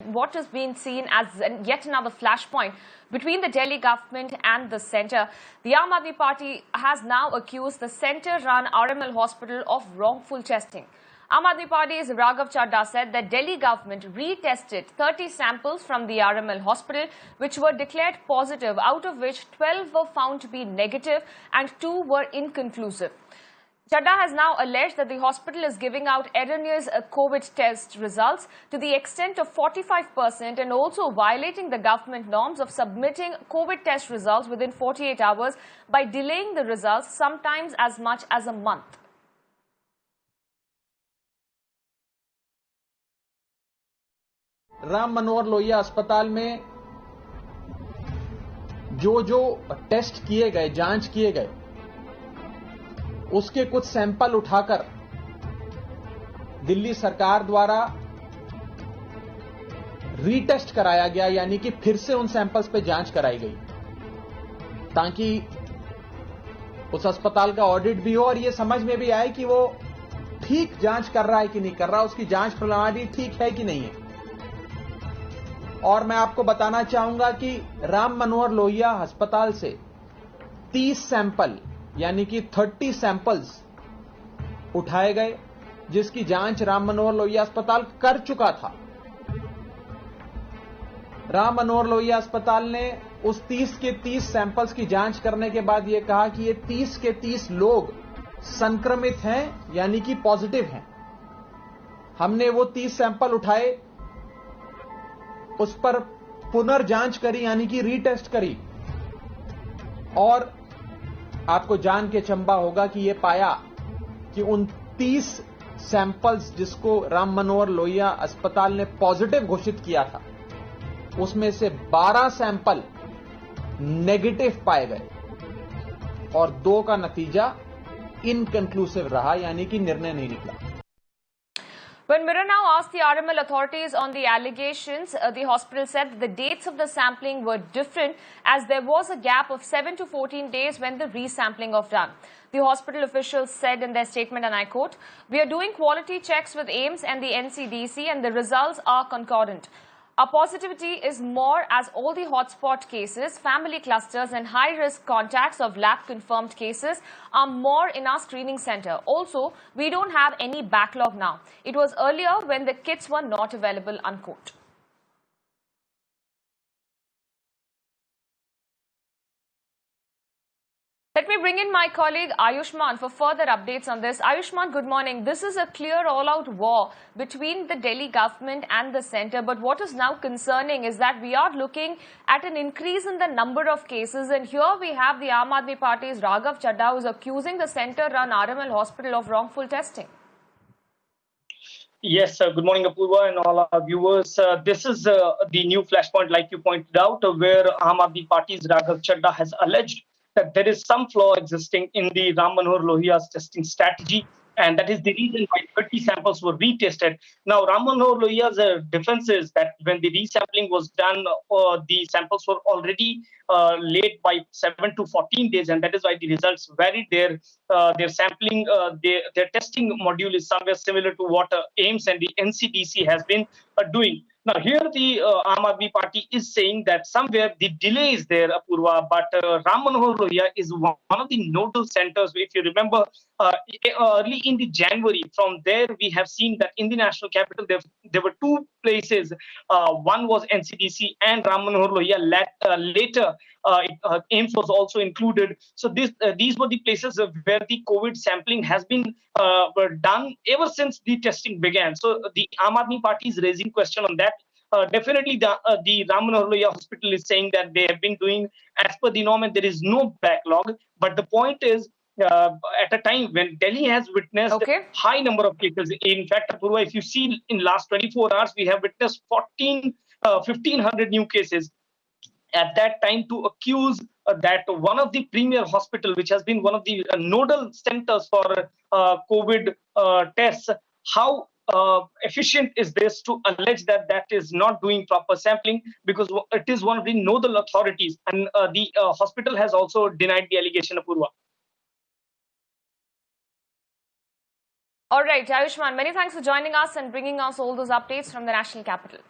What has been seen as yet another flashpoint between the Delhi government and the centre. The Aam Aadmi Party has now accused the centre-run RML hospital of wrongful testing. Aam Aadmi Party's Raghav Chadha said that Delhi government retested 30 samples from the RML hospital, which were declared positive, out of which 12 were found to be negative and 2 were inconclusive. Chadha has now alleged that the hospital is giving out erroneous COVID test results to the extent of 45% and also violating the government norms of submitting COVID test results within 48 hours by delaying the results sometimes as much as a month. Ram Manohar Lohia अस्पताल में जो test किए गए, जांच किए गए, उसके कुछ सैंपल उठाकर दिल्ली सरकार द्वारा रीटेस्ट कराया गया, यानी कि फिर से उन सैंपल्स पे जांच कराई गई ताकि उस अस्पताल का ऑडिट भी हो और यह समझ में भी आए कि वो ठीक जांच कर रहा है कि नहीं कर रहा, उसकी जांच प्रणाली ठीक है कि नहीं है। और मैं आपको बताना चाहूंगा कि राम मनोहर लोहिया अस्पताल से 30 सैंपल यानी कि 30 सैंपल्स उठाए गए, जिसकी जांच राम मनोहर लोहिया अस्पताल कर चुका था। राम मनोहर लोहिया अस्पताल ने उस 30 के 30 सैंपल्स की जांच करने के बाद यह कहा कि ये 30 के 30 लोग संक्रमित हैं, यानी कि पॉजिटिव हैं। हमने वो 30 सैंपल उठाए, उस पर पुनर्जांच करी, यानी कि रीटेस्ट करी, और आपको जान के चंबा होगा कि यह पाया कि उन 30 सैंपल्स जिसको राम मनोहर लोहिया अस्पताल ने पॉजिटिव घोषित किया था, उसमें से 12 सैंपल नेगेटिव पाए गए और 2 का नतीजा इनकंक्लूसिव रहा, यानी कि निर्णय नहीं निकला। When Mirror Now asked the RML authorities on the allegations, the hospital said that the dates of the sampling were different as there was a gap of 7 to 14 days when the resampling was done. The hospital officials said in their statement, and I quote, "We are doing quality checks with AIIMS and the NCDC and the results are concordant. Our positivity is more as all the hotspot cases, family clusters and high-risk contacts of lab-confirmed cases are more in our screening center. Also, we don't have any backlog now. It was earlier when the kits were not available," unquote. Let me bring in my colleague Ayushman for further updates on this. Ayushman, good morning. This is a clear all-out war between the Delhi government and the centre. But what is now concerning is that we are looking at an increase in the number of cases. And here we have the Aam Aadmi Party's Raghav Chadha, who is accusing the centre-run RML hospital of wrongful testing. Yes, good morning, Apurva, and all our viewers. This is the new flashpoint, like you pointed out, where Aam Aadmi Party's Raghav Chadha has alleged that there is some flaw existing in the Ram Manohar Lohiya's testing strategy, and that is the reason why 30 samples were retested. Now, Ram Manohar Lohiya's defense is that when the resampling was done, the samples were already late by 7 to 14 days, and that is why the results varied. Their sampling, their testing module is somewhere similar to what AIIMS and the NCDC has been doing. Now, here the Aam Aadmi Party is saying that somewhere the delay is there, Apurva, but Ram Manohar Lohiya is one of the nodal centers. If you remember, early in the January, from there we have seen that in the national capital there were 2 places. One was NCDC and Ram Manohar Lohiya. Later, AIIMS was also included. So these were the places where the COVID sampling has been done ever since the testing began. So the Aam Aadmi Party is raising question on that. Definitely, the Ram Manohar Lohiya Hospital is saying that they have been doing as per the norm and there is no backlog. But the point is, at a time when Delhi has witnessed high number of cases, in fact, Apurva, if you see in last 24 hours, we have witnessed 1,500 new cases. At that time, to accuse that one of the premier hospital, which has been one of the nodal centers for COVID tests, how efficient is this to allege that that is not doing proper sampling, because it is one of the nodal authorities, and the hospital has also denied the allegation, Apurva. All right, Ayushman, many thanks for joining us and bringing us all those updates from the national capital.